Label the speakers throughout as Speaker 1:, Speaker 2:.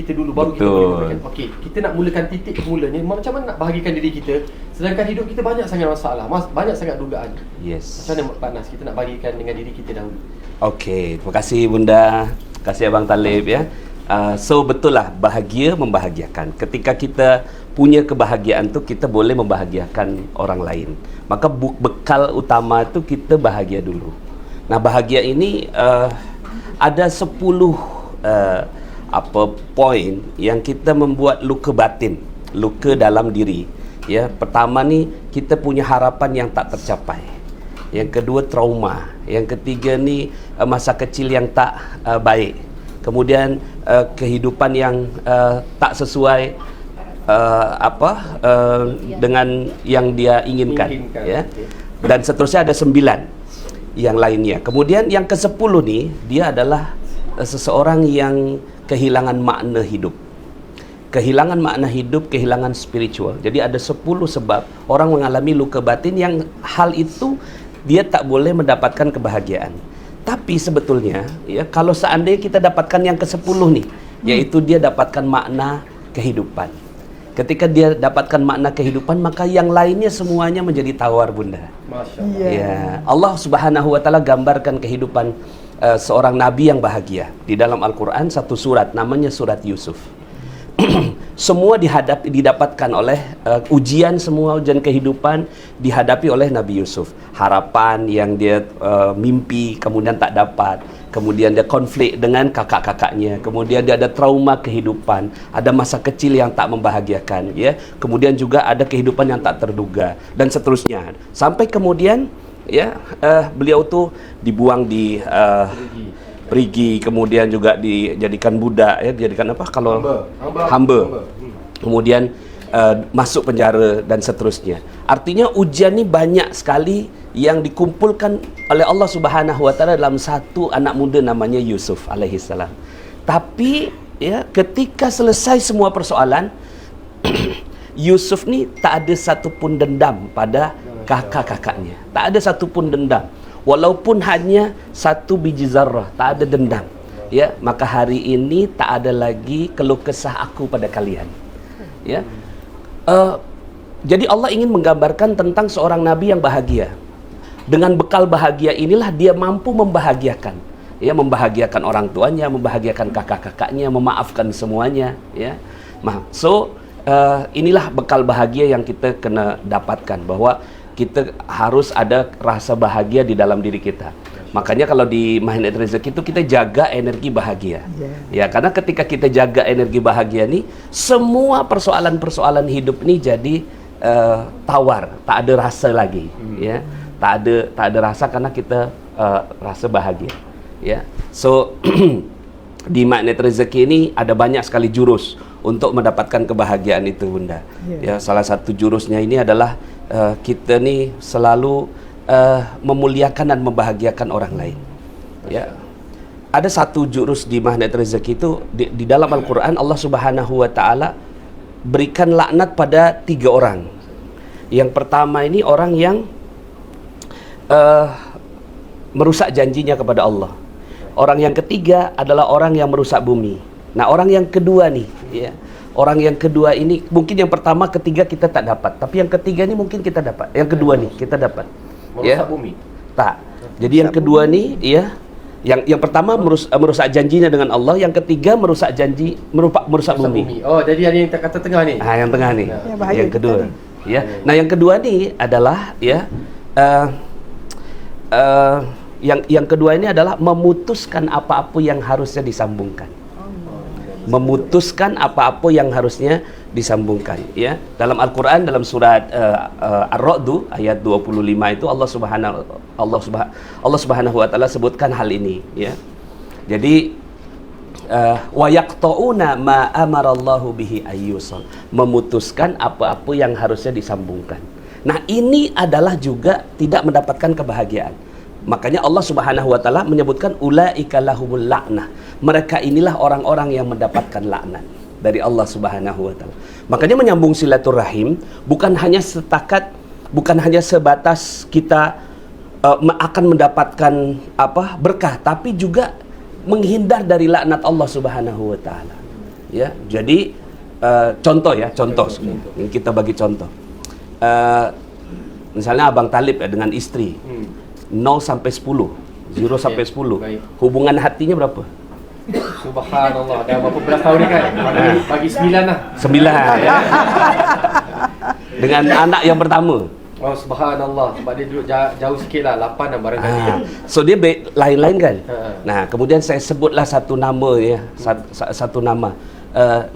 Speaker 1: kita dulu baru kita boleh mulakan. Okey, kita nak mulakan titik permulanya, macam mana nak bahagikan diri kita sedangkan hidup kita banyak sangat masalah, banyak sangat dugaan.
Speaker 2: Yes.
Speaker 1: Macam mana Pak Nas kita nak bahagikan dengan diri kita dahulu?
Speaker 2: Okey, terima kasih Bunda, terima kasih Abang Talib ya. So betul lah, bahagia membahagiakan. Ketika kita punya kebahagiaan tu, kita boleh membahagiakan orang lain. Maka bekal utama tu kita bahagia dulu. Nah, bahagia ini ada 10 poin yang kita membuat luka batin, luka dalam diri. Ya, pertama ni kita punya harapan yang tak tercapai. Yang kedua trauma. Yang ketiga ni masa kecil yang tak baik. Kemudian kehidupan yang tak sesuai dengan yang dia inginkan. Ya. Dan seterusnya ada 9 yang lainnya. Kemudian yang ke-10 ni dia adalah seseorang yang kehilangan makna hidup. Kehilangan makna hidup, kehilangan spiritual. Jadi ada 10 sebab orang mengalami luka batin yang hal itu dia tak boleh mendapatkan kebahagiaan. Tapi sebetulnya ya, kalau seandainya kita dapatkan yang ke-10 nih, yaitu dia dapatkan makna kehidupan. Ketika dia dapatkan makna kehidupan, maka yang lainnya semuanya menjadi tawar, Bunda. Masya Allah. Ya, Allah Subhanahu wa taala gambarkan kehidupan seorang nabi yang bahagia di dalam Al-Quran, satu surat namanya surat Yusuf. Semua didapatkan oleh ujian, semua ujian kehidupan dihadapi oleh Nabi Yusuf. Harapan yang dia mimpi kemudian tak dapat, kemudian dia konflik dengan kakak-kakaknya, kemudian dia ada trauma kehidupan, ada masa kecil yang tak membahagiakan, ya. Kemudian juga ada kehidupan yang tak terduga dan seterusnya. Sampai kemudian ya beliau tuh dibuang di perigi, kemudian juga dijadikan budak, ya, dijadikan apa kalau hamba. Kemudian masuk penjara dan seterusnya. Artinya ujian ni banyak sekali yang dikumpulkan oleh Allah Subhanahu wa taala dalam satu anak muda namanya Yusuf alaihi salam. Tapi ya, ketika selesai semua persoalan Yusuf ni tak ada satu pun dendam pada kakak-kakaknya. Tak ada satu pun dendam. Walaupun hanya 1 biji zarrah, tak ada dendam. Ya, maka hari ini tak ada lagi keluh kesah aku pada kalian. Ya. Jadi Allah ingin menggambarkan tentang seorang nabi yang bahagia. Dengan bekal bahagia inilah dia mampu membahagiakan. Ya, membahagiakan orang tuanya, membahagiakan kakak-kakaknya, memaafkan semuanya, ya. Inilah bekal bahagia yang kita kena dapatkan, bahwa kita harus ada rasa bahagia di dalam diri kita. Makanya kalau di Magnet Rezeki itu kita jaga energi bahagia. Ya, karena ketika kita jaga energi bahagia nih, semua persoalan-persoalan hidup ini jadi tawar, tak ada rasa lagi. Ya, tak ada rasa karena kita rasa bahagia. Ya, so di Magnet Rezeki ini ada banyak sekali jurus untuk mendapatkan kebahagiaan itu, Bunda. Ya, salah satu jurusnya ini adalah kita ni selalu memuliakan dan membahagiakan orang lain. Ya, ada satu jurus di Magnet Rezeki itu di dalam Al-Quran. Allah Subhanahu wa taala berikan laknat pada 3 orang. Yang pertama ini orang yang merusak janjinya kepada Allah. Orang yang ketiga adalah orang yang merusak bumi. Nah, orang yang kedua nih, ya, orang yang kedua ini mungkin yang pertama, ketiga kita tak dapat, tapi yang ketiga ini mungkin kita dapat. Yang kedua nih kita dapat.
Speaker 1: Merusak bumi.
Speaker 2: Tak. Jadi yang kedua nih, ya, yang pertama merusak janjinya dengan Allah, yang ketiga merusak janji, merusak bumi.
Speaker 1: Oh, jadi ada yang kata tengah ni.
Speaker 2: Yang tengah nih. Yang kedua. Ya. Nah, yang kedua nih adalah ya yang kedua ini adalah memutuskan apa-apa yang harusnya disambungkan. Memutuskan apa-apa yang harusnya disambungkan, ya. Dalam Al-Quran, dalam surat Ar-Ra'd ayat 25 itu Allah Subhanahu wa taala sebutkan hal ini, ya. Jadi wa yaqta'una ma amarallahu bihi ayyusal, memutuskan apa-apa yang harusnya disambungkan. Nah, ini adalah juga tidak mendapatkan kebahagiaan. Makanya Allah Subhanahu wa taala menyebutkan ulaika lahumul la'nah. Mereka inilah orang-orang yang mendapatkan laknat dari Allah Subhanahu wa taala. Makanya menyambung silaturahim bukan hanya sebatas kita akan mendapatkan berkah, tapi juga menghindar dari laknat Allah Subhanahu wa taala. Ya, jadi contoh ya, contoh. Kita bagi contoh. Misalnya Abang Talib ya, dengan istri 0 sampai 10, 0 sampai 10.
Speaker 1: Baik.
Speaker 2: Hubungan hatinya berapa?
Speaker 1: Subhanallah, dah berapa belas tahun ni kan? Bagi 9 lah.
Speaker 2: 9 ya. Dengan anak yang pertama.
Speaker 1: Oh subhanallah, sebab dia duduk jauh sikit lah, 8 lah barangkali.
Speaker 2: So dia lain-lain kan.
Speaker 1: Ha.
Speaker 2: Nah, kemudian saya sebutlah satu nama ya, satu nama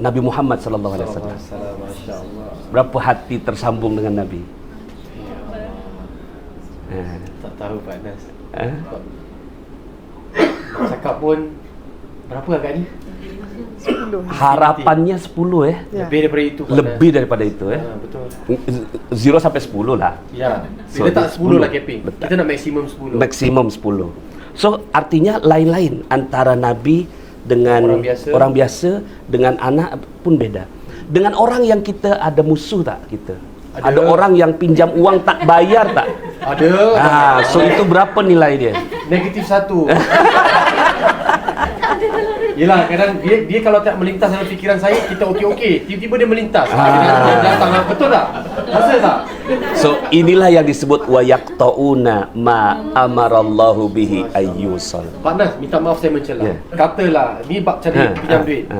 Speaker 2: Nabi Muhammad sallallahu alaihi wasallam.
Speaker 1: Masya-Allah.
Speaker 2: Berapa hati tersambung dengan Nabi?
Speaker 1: Tak tahu Pak Nas.
Speaker 2: Ha?
Speaker 1: Nak cakap pun berapa agaknya?
Speaker 3: 10.
Speaker 2: Harapannya 10 ya.
Speaker 3: Ya.
Speaker 1: Lebih daripada itu Pak
Speaker 2: Lebih daripada itu ya.
Speaker 1: Nas. Betul.
Speaker 2: 0 sampai 10 lah.
Speaker 1: Ya.
Speaker 2: So,
Speaker 1: Dia tak 10 lah
Speaker 2: 10.
Speaker 1: camping.
Speaker 2: Betul.
Speaker 1: Kita nak maksimum 10.
Speaker 2: Maksimum 10. So artinya lain-lain antara Nabi dengan orang biasa dengan anak pun beda. Dengan orang yang kita ada musuh tak kita? Ada orang yang pinjam uang tak bayar tak?
Speaker 1: Ada.
Speaker 2: So itu berapa nilai dia?
Speaker 1: Negatif 1. Yelah, kadang dia kalau tak melintas dalam fikiran saya, kita okey-okey. Tiba-tiba dia melintas. Dia datang. Betul tak? Rasa tak?
Speaker 2: So inilah yang disebut wa yaqtauna ma amarallahu bihi ayyusal.
Speaker 1: Pak Nas, minta maaf saya mencela.
Speaker 2: Ya.
Speaker 1: Katalah, ni bab cari pinjam duit.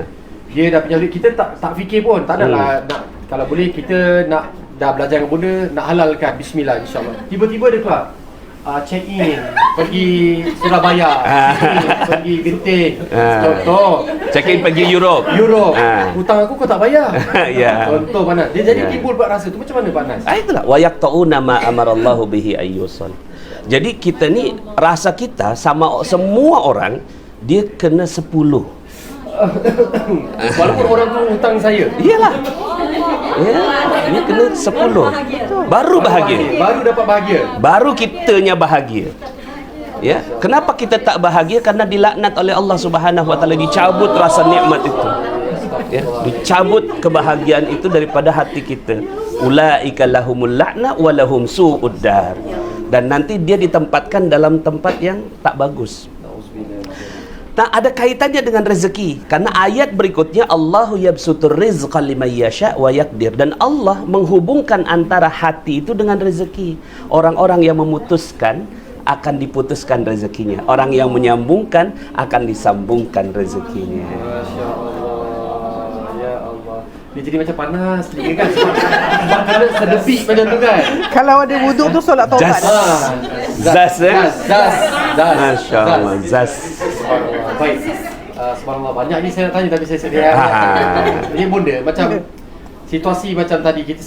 Speaker 1: Dia dah pinjam duit, kita tak fikir pun. Tak adalah nak, kalau boleh kita nak dah belajar dengan bunda, nak halalkan. Bismillah insyaAllah. Tiba-tiba dia keluar. Check in, pergi Surabaya, pergi Genting, contoh.
Speaker 2: Check in pergi Europe.
Speaker 1: Hutang aku kau tak bayar.
Speaker 2: Ya.
Speaker 1: Contoh Pak Nas. Dia jadi timbul buat rasa tu macam mana Pak Nas?
Speaker 2: Itulah wa yaqtauna ma amarallahu bihi ayyusal. Jadi kita ni rasa kita sama semua orang dia kena 10.
Speaker 1: Walaupun orang tu hutang saya.
Speaker 2: Iyalah. Ya, ini kena 10. Baru bahagia.
Speaker 1: Baru dapat bahagia.
Speaker 2: Baru kitanya bahagia. Ya, kenapa kita tak bahagia? Karena dilaknat oleh Allah Subhanahu wa taala, dicabut rasa nikmat itu. Ya, dicabut kebahagiaan itu daripada hati kita. Ulaika lahumul la'na wa lahum su'ud dar. Dan nanti dia ditempatkan dalam tempat yang tak bagus. Nah, ada kaitannya dengan rezeki. Karena ayat berikutnya Allahu yabsutur rizqa liman yasha wa yaqdir, dan Allah menghubungkan antara hati itu dengan rezeki. Orang-orang yang memutuskan akan diputuskan rezekinya. Orang yang menyambungkan akan disambungkan rezekinya.
Speaker 1: Masya Allah, ya Allah. Dia jadi macam panas dia kan. Sebab kena sedepik macam tu kan.
Speaker 3: Kalau ada wuduk tu solat taubat.
Speaker 2: Zas
Speaker 1: Zas.
Speaker 2: Masya Allah, zas.
Speaker 1: Subhanallah. Baik. Subhanallah, banyak ni saya nak tanya tapi saya sedia. Jadi bunda macam situasi macam tadi kita